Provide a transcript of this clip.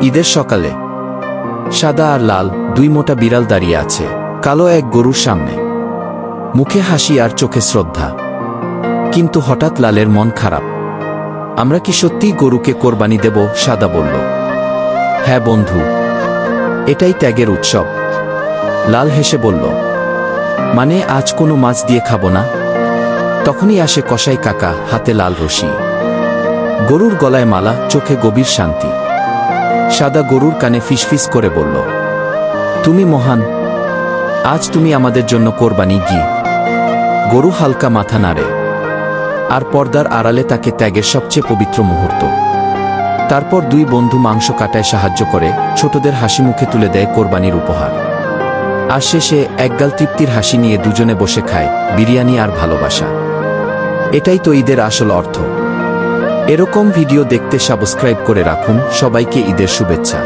ঈদের সকালে সাদা আর লাল দুই মোটা বিড়াল দাঁড়িয়ে আছে কালো এক গরুর সামনে, মুখে হাসি আর চোখে শ্রদ্ধা। কিন্তু হঠাৎ লালের মন খারাপ। আমরা কি সত্যিই গরুকে কোরবানি দেব? সাদা বলল, হ্যাঁ বন্ধু, এটাই ত্যাগের উৎসব। লাল হেসে বলল, মানে আজ কোনো মাছ দিয়ে খাবো না? তখনই আসে কসাই কাকা, হাতে লাল রশি, গরুর গলায় মালা, চোখে গভীর শান্তি। সাদা গরুর কানে ফিসফিস করে বলল, তুমি মহান, আজ তুমি আমাদের জন্য কোরবানি গি। গরু হালকা মাথা নাড়ে, আর পর্দার আড়ালে তাকে ত্যাগের সবচেয়ে পবিত্র মুহূর্ত। তারপর দুই বন্ধু মাংস কাটায় সাহায্য করে, ছোটদের হাসি মুখে তুলে দেয় কোরবানির উপহার। আর শেষে একগাল তৃপ্তির হাসি নিয়ে দুজনে বসে খায় বিরিয়ানি আর ভালোবাসা। এটাই তো ঈদের আসল অর্থ। এরকম ভিডিও দেখতে সাবস্ক্রাইব করে রাখুন। সবাইকে ঈদের শুভেচ্ছা।